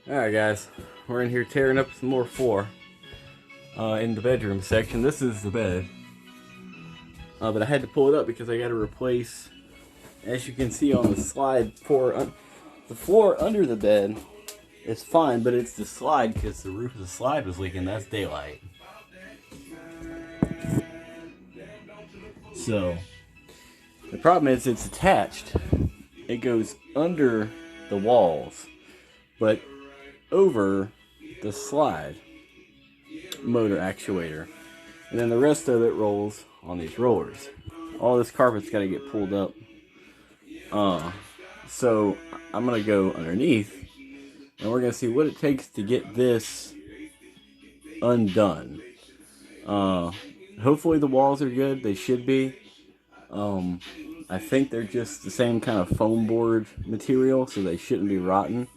Alright guys, we're in here tearing up some more floor in the bedroom section. This is the bed. But I had to pull it up because I got to replace, as you can see on the slide, the floor under the bed is fine, but it's the slide because the roof of the slide was leaking. That's daylight. So, the problem is it's attached. It goes under the walls, but over the slide motor actuator, and then the rest of it rolls on these rollers. All this carpet's got to get pulled up. So I'm gonna go underneath and we're gonna see what it takes to get this undone. Hopefully the walls are good. They should be. I think they're just the same kind of foam board material, so they shouldn't be rotten.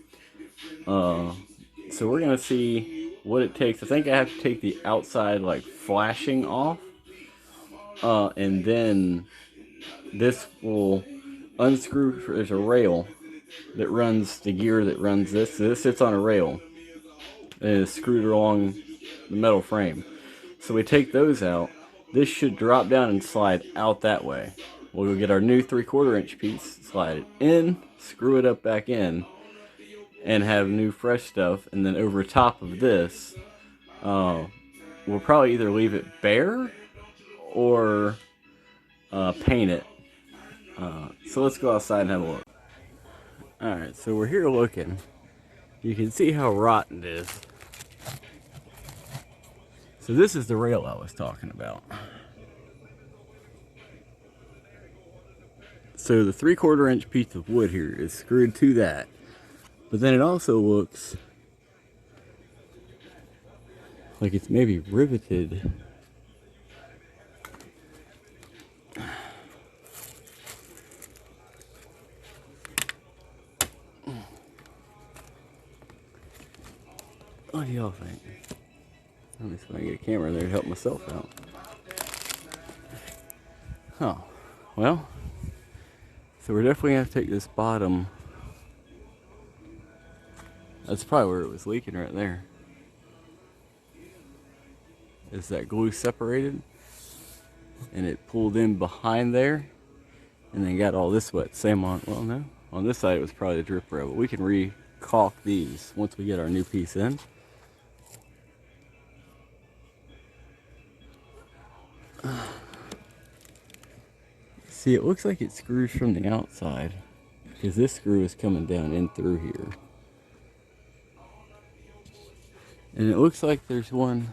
So we're gonna see what it takes. I think I have to take the outside like flashing off, and then this will unscrew. There's a rail that runs the gear that runs this. So this sits on a rail and is screwed along the metal frame. So we take those out. This should drop down and slide out that way. We'll go get our new 3/4 inch piece, slide it in, screw it up back in, and have new fresh stuff. And then over top of this, we'll probably either leave it bare or paint it. So let's go outside and have a look. Alright, so we're here looking. You can see how rotten it is. So this is the rail I was talking about. So the 3/4 inch piece of wood here is screwed to that. But then it also looks like it's maybe riveted. What do y'all think? Let me see if I can get a camera in there to help myself out. Oh, well, so we're definitely going to take this bottom. That's probably where it was leaking right there. Is that glue separated? And it pulled in behind there and then got all this wet. Same on, well, no, on this side it was probably the drip rail, but we can re-caulk these once we get our new piece in. See, it looks like it screws from the outside because this screw is coming down in through here. And it looks like there's one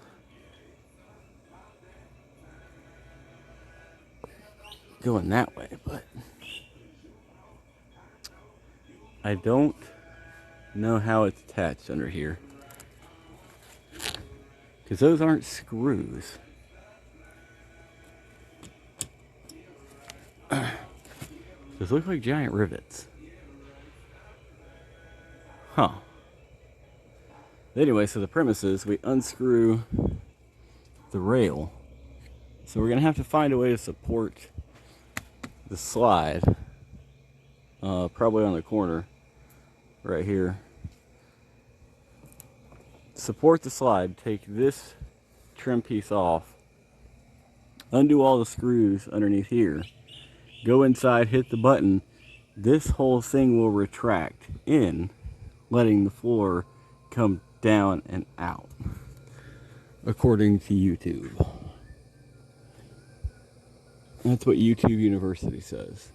going that way, but I don't know how it's attached under here because those aren't screws. Those look like giant rivets. Huh. Anyway, so the premise is we unscrew the rail. So we're going to have to find a way to support the slide. Probably on the corner right here. Support the slide, take this trim piece off, undo all the screws underneath here, go inside, hit the button. This whole thing will retract in, letting the floor come down and out, according to YouTube. That's what YouTube University says.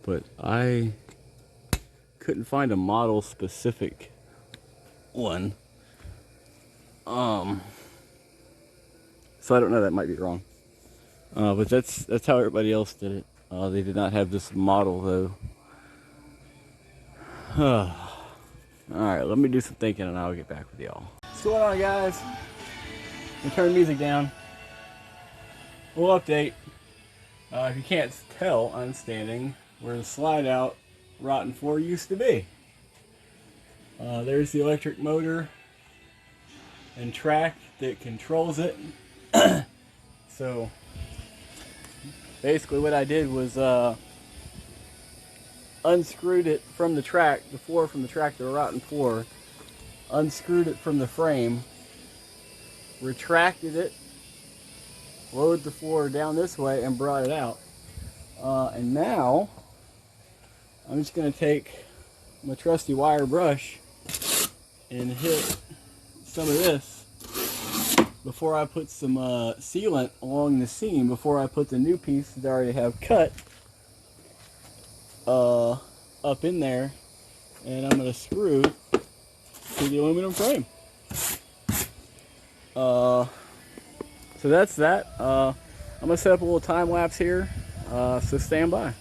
But I couldn't find a model specific one. So I don't know, that might be wrong. But that's how everybody else did it. They did not have this model though. Alright, let me do some thinking and I'll get back with y'all. What's going on, guys? I'm gonna turn the music down. We'll update. If you can't tell, I'm standing where the slide out rotten floor used to be. There's the electric motor and track that controls it. So Basically what I did was unscrewed it from the track, the floor from the tractor, rotten floor, unscrewed it from the frame, retracted it, lowered the floor down this way, and brought it out. And now I'm just going to take my trusty wire brush and hit some of this before I put some sealant along the seam, before I put the new piece that I already have cut up in there, and I'm going to screw to the aluminum frame. So that's that. I'm going to set up a little time lapse here, so stand by.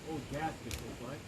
Old gaskets look like.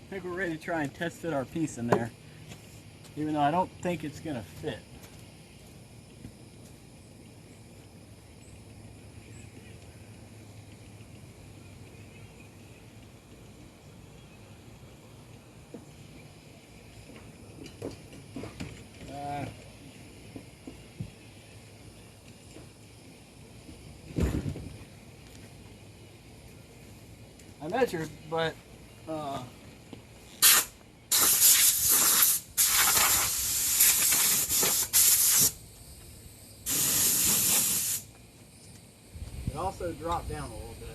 I think we're ready to try and test fit our piece in there, even though I don't think it's going to fit. I measured, but it also dropped down a little bit.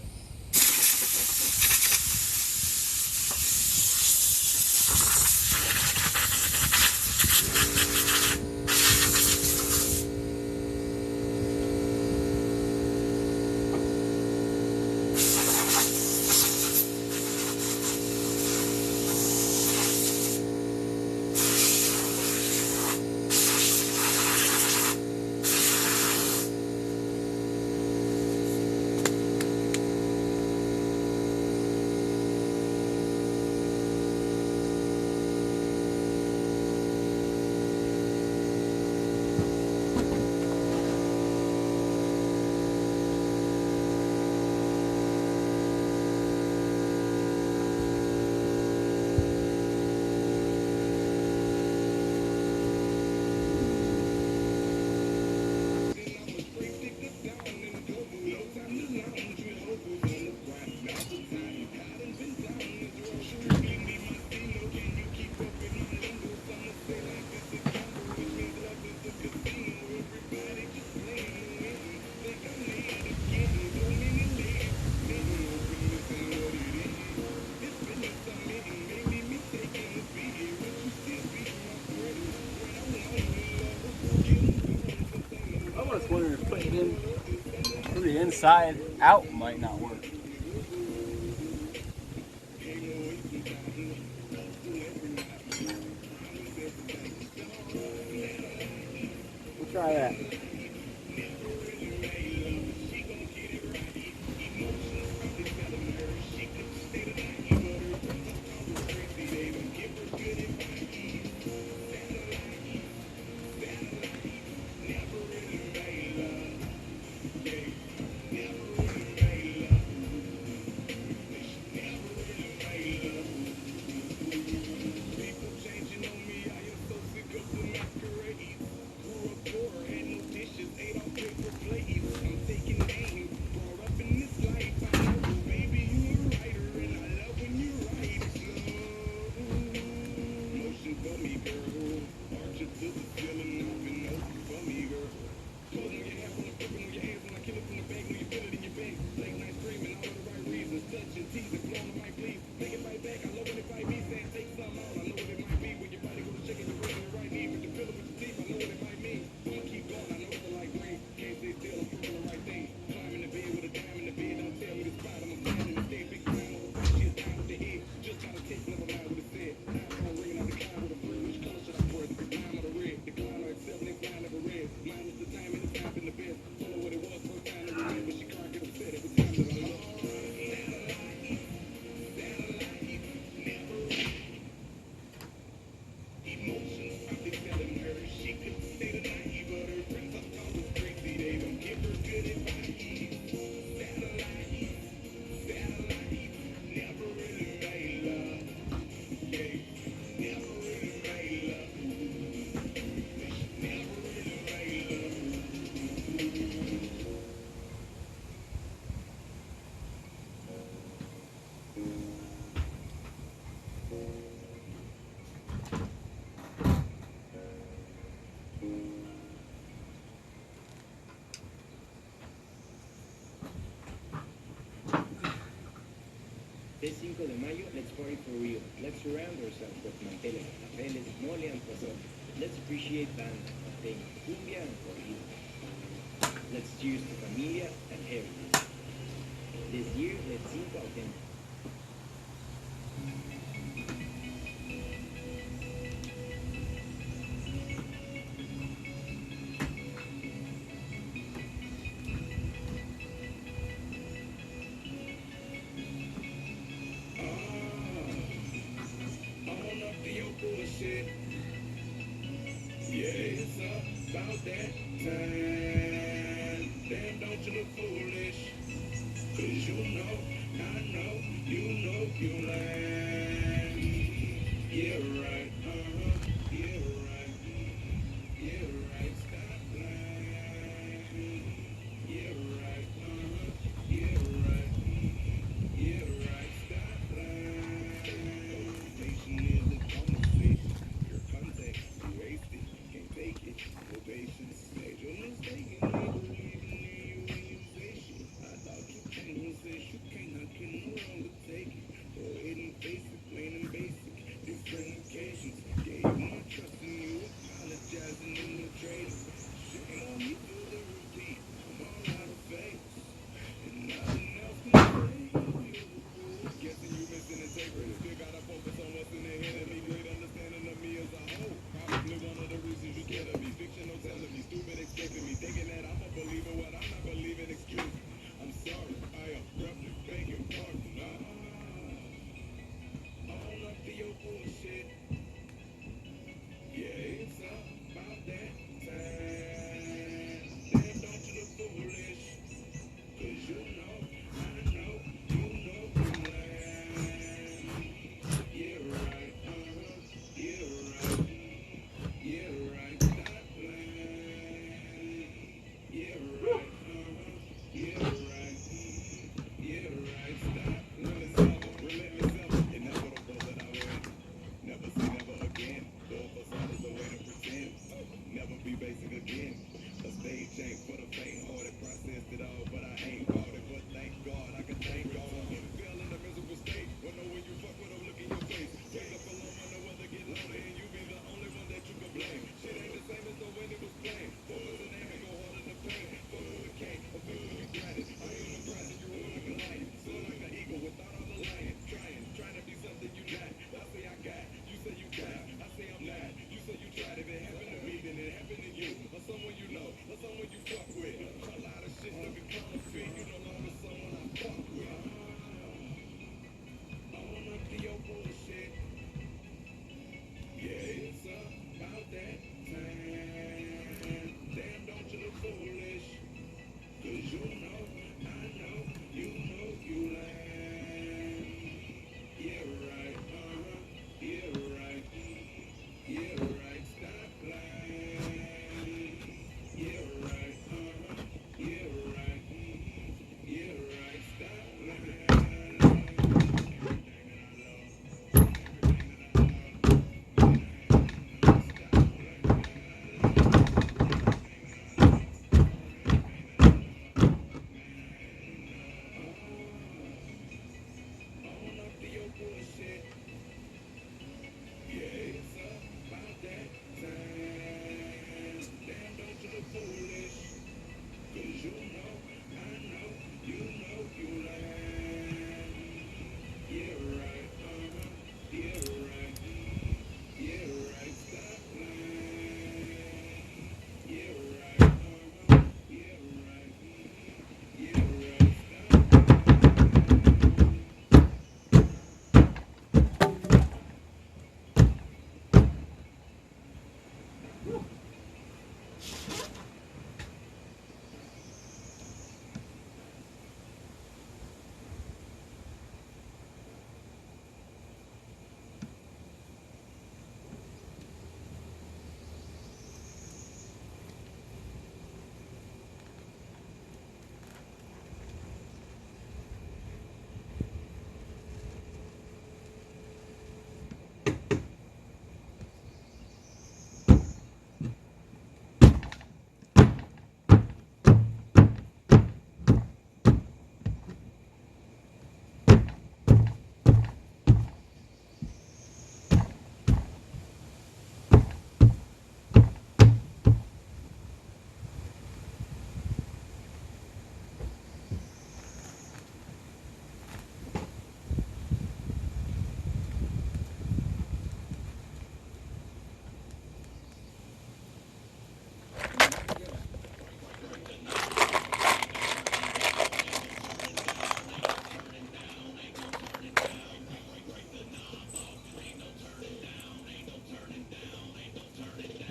Wondering if putting it in from the inside out might not work. We'll try that.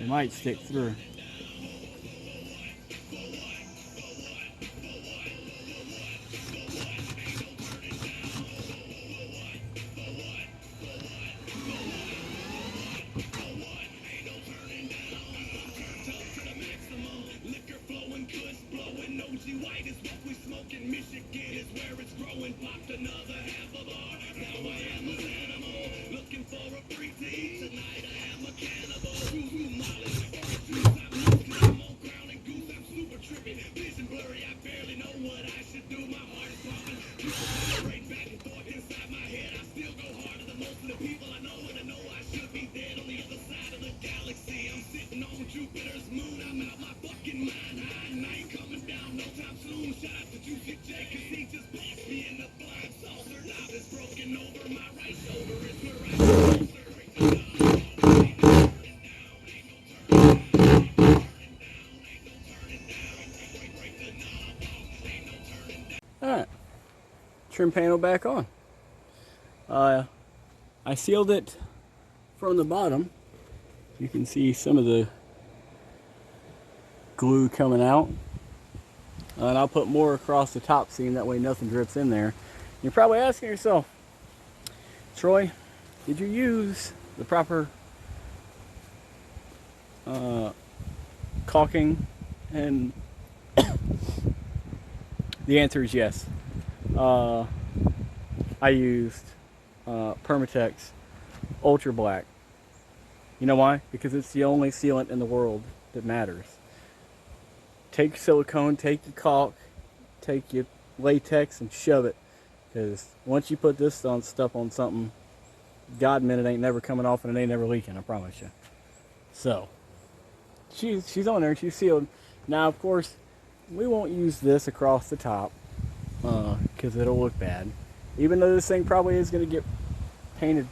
might stick through. Alright, trim panel back on. I sealed it from the bottom. You can see some of the glue coming out. And I'll put more across the top seam, that way nothing drips in there. You're probably asking yourself, Troy, did you use the proper caulking? And the answer is yes. I used Permatex Ultra Black. You know why? Because it's the only sealant in the world that matters. Take your silicone, take your caulk, take your latex and shove it. Because once you put this stuff on something, God meant it ain't never coming off and it ain't never leaking, I promise you. So, she's on there, she's sealed. Now, of course, we won't use this across the top because it'll look bad. Even though this thing probably is going to get painted.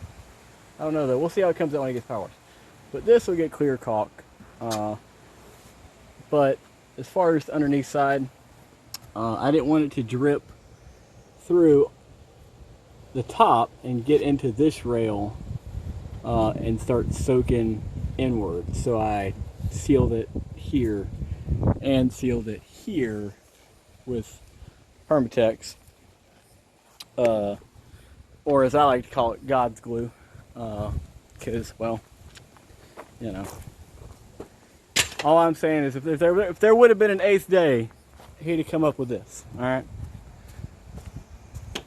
I don't know though. We'll see how it comes out when it gets powered. But this will get clear caulk. But as far as the underneath side, I didn't want it to drip through the top and get into this rail and start soaking inward. So I sealed it here and sealed it here with Permatex, or as I like to call it, God's glue, because, well, you know, all I'm saying is if there would have been an 8th day, he'd have come up with this. All right,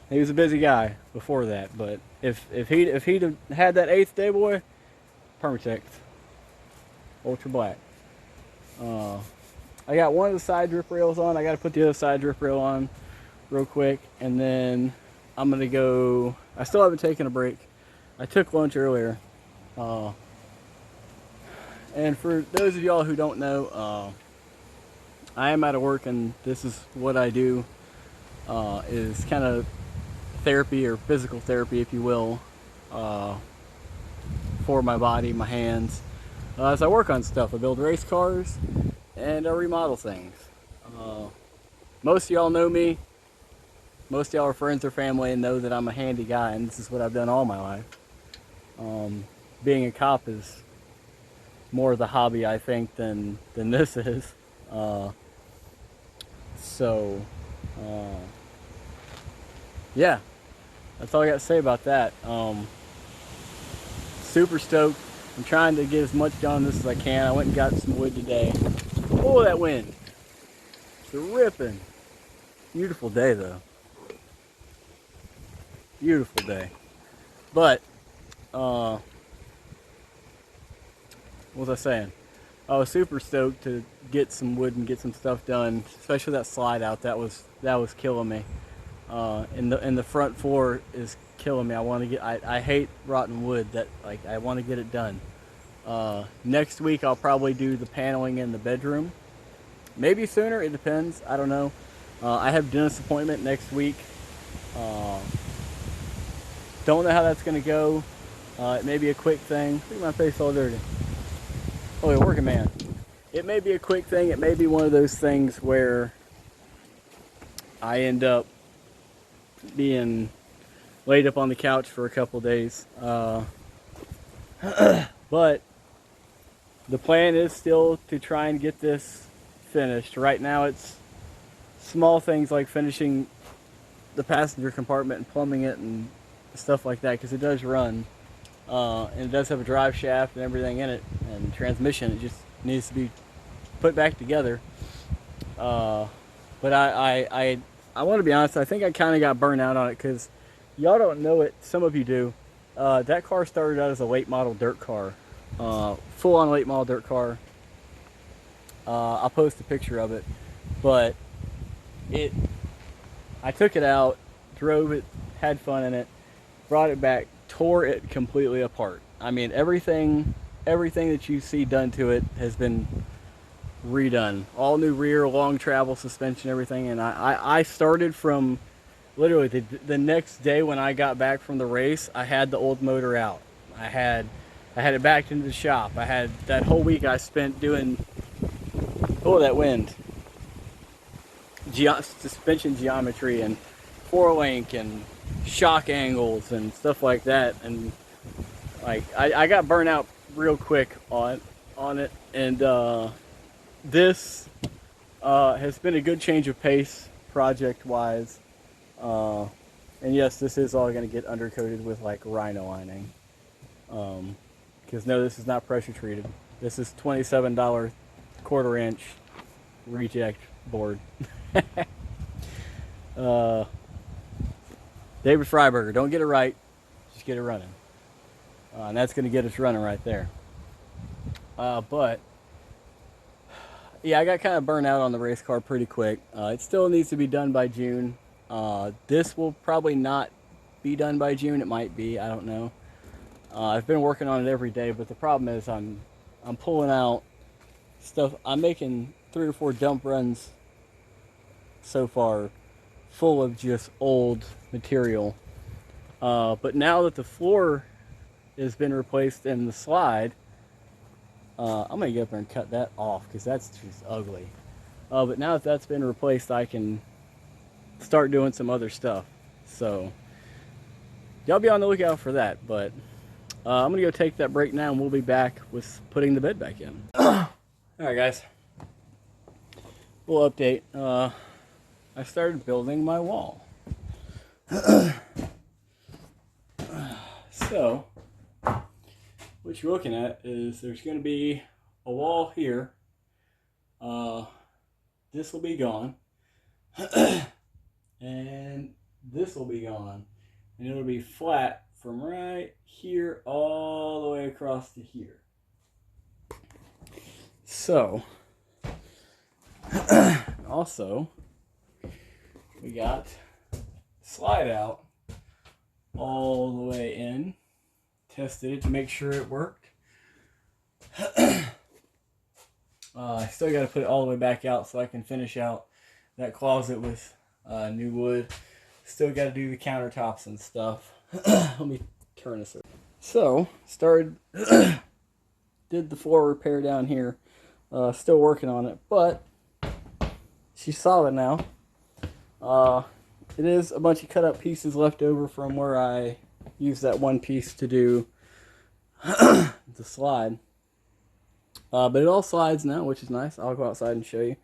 he was a busy guy before that, but if he'd have had that 8th day, boy, Permatex Ultra Black. I got one of the side drip rails on. I got to put the other side drip rail on real quick, and then I'm gonna go. I still haven't taken a break. I took lunch earlier, and for those of y'all who don't know, I am out of work, and this is what I do. Is kind of therapy, or physical therapy, if you will, for my body, my hands. As I work on stuff, I build race cars and I remodel things. Most of y'all know me. Most of y'all are friends or family and know that I'm a handy guy, and this is what I've done all my life. Being a cop is more of the hobby, I think, than this is. Yeah, that's all I got to say about that. Super stoked. I'm trying to get as much done on this as I can. I went and got some wood today. Oh, that wind. It's ripping. Beautiful day, though. Beautiful day. But, what was I saying? I was super stoked to get some wood and get some stuff done, especially that slide out. That was killing me. And the front floor is killing me. I hate rotten wood. I want to get it done. Next week I'll probably do the paneling in the bedroom. Maybe sooner, it depends. I don't know. I have a dentist appointment next week. Don't know how that's going to go. It may be a quick thing. Look at my face all dirty. Oh, you're working man. It may be a quick thing. It may be one of those things where I end up being laid up on the couch for a couple days. But the plan is still to try and get this finished. Right now it's small things like finishing the passenger compartment and plumbing it and stuff like that, because it does run. And it does have a drive shaft and everything in it, and transmission. It just needs to be put back together. But I want to be honest. I think I kind of got burned out on it, because y'all don't know it. Some of you do. That car started out as a late model dirt car, full on late model dirt car. I'll post a picture of it, but I took it out, drove it, had fun in it, brought it back, tore it completely apart. I mean, everything that you see done to it has been redone. All new rear, long travel suspension, everything. And I started from literally the next day when I got back from the race. I had the old motor out. I had it back into the shop. I had that whole week I spent doing, oh, that wind, suspension geometry and four link and shock angles and stuff like that. And like I got burnt out real quick on it. And this has been a good change of pace project wise. And yes, this is all going to get undercoated with like rhino lining, because no, this is not pressure treated. This is $27 1/4 inch reject board. David Freiberger, don't get it right, just get it running. And that's going to get us running right there. But yeah, I got kind of burnt out on the race car pretty quick. It still needs to be done by June. This will probably not be done by June. It might be, I don't know. I've been working on it every day, but the problem is I'm pulling out stuff. I'm making 3 or 4 dump runs so far, full of just old material. But now that the floor has been replaced in the slide, I'm gonna get up there and cut that off, because that's just ugly. But now that that's been replaced, I can start doing some other stuff. So y'all be on the lookout for that. But I'm gonna go take that break now, and we'll be back with putting the bed back in. All right, guys. Little update. I started building my wall. So what you're looking at is there's going to be a wall here. This will be gone. And this will be gone. And it'll be flat from right here all the way across to here. So, also, we got slide out all the way in. Tested it to make sure it worked. I still got to put it all the way back out so I can finish out that closet with new wood. Still got to do the countertops and stuff. Let me turn this over. So, started, did the floor repair down here. Still working on it, but she's solid now. It is a bunch of cut up pieces left over from where I used that one piece to do the slide. But it all slides now, which is nice. I'll go outside and show you.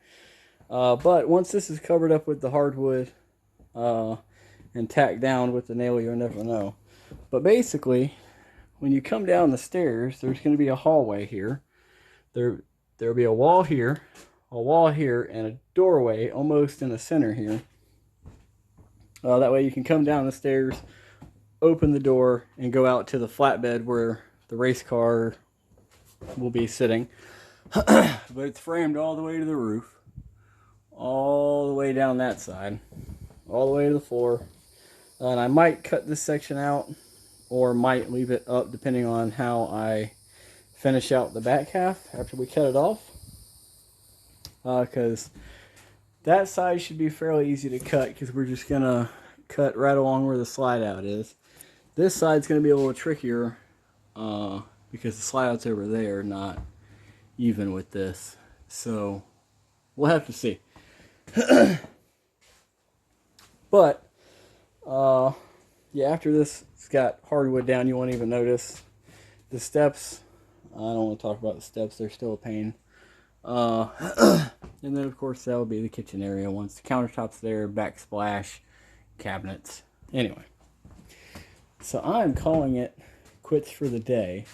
But once this is covered up with the hardwood and tacked down with the nail, you'll never know. But basically, when you come down the stairs, there's going to be a hallway here. There'll be a wall here, and a doorway almost in the center here. That way you can come down the stairs, open the door, and go out to the flatbed where the race car will be sitting. But it's framed all the way to the roof, all the way down that side, all the way to the floor. And I might cut this section out, or might leave it up depending on how I finish out the back half after we cut it off. Because that side should be fairly easy to cut, because we're just going to cut right along where the slide out is. This side's going to be a little trickier because the slide out's over there, not even with this. So we'll have to see. But yeah, after this, it's got hardwood down. You won't even notice the steps. I don't want to talk about the steps, they're still a pain. And then of course that'll be the kitchen area once the countertop's there, backsplash, cabinets. Anyway, so I'm calling it quits for the day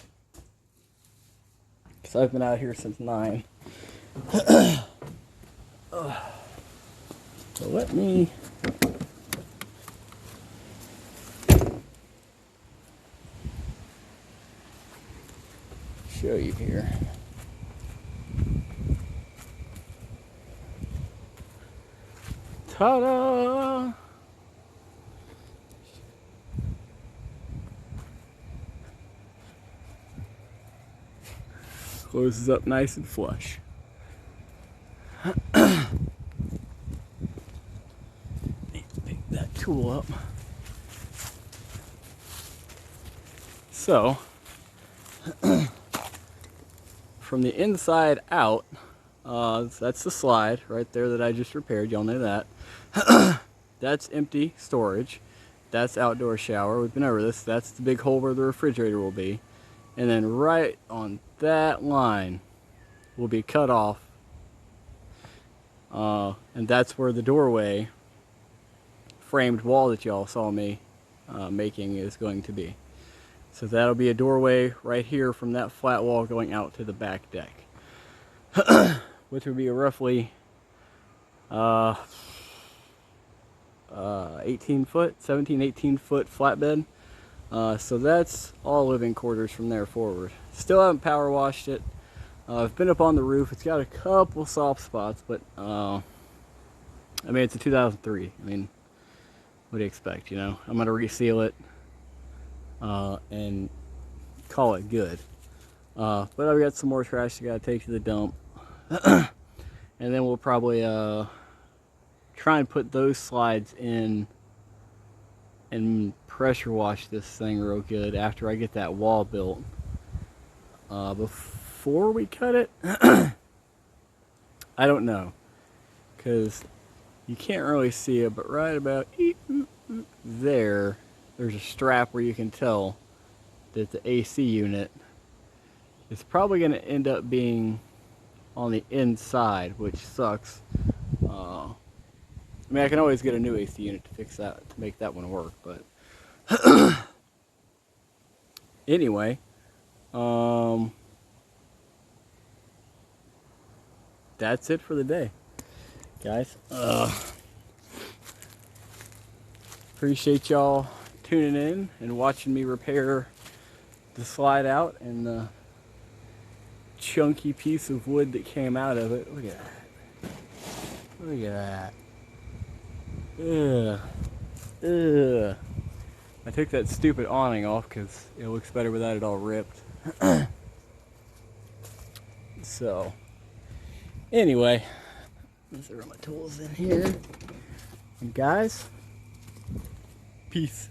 because I've been out here since 9. So let me show you here. Ta-da! Closes up nice and flush. Pick that tool up. So, from the inside out, that's the slide right there that I just repaired. Y'all know that. That's empty storage. That's outdoor shower. We've been over this. That's the big hole where the refrigerator will be. And then right on that line will be cut off. And that's where the doorway framed wall that y'all saw me making is going to be. So that'll be a doorway right here from that flat wall going out to the back deck. Which would be a roughly 18 foot, 17, 18 foot flatbed. So that's all living quarters from there forward. Still haven't power washed it. I've been up on the roof. It's got a couple soft spots, but I mean, it's a 2003. I mean, what do you expect, you know? I'm gonna reseal it and call it good. But I've got some more trash I gotta take to the dump. And then we'll probably try and put those slides in and pressure wash this thing real good after I get that wall built. Before we cut it, I don't know, because you can't really see it, but right about there's a strap where you can tell that the AC unit is probably going to end up being on the inside, which sucks. I mean, I can always get a new AC unit to fix that, to make that one work, but anyway, that's it for the day, guys. Appreciate y'all tuning in and watching me repair the slide out and the chunky piece of wood that came out of it. Look at that. Look at that. Ugh. Ugh. I took that stupid awning off because it looks better without it all ripped. So, anyway, let's throw my tools in here. And guys, peace.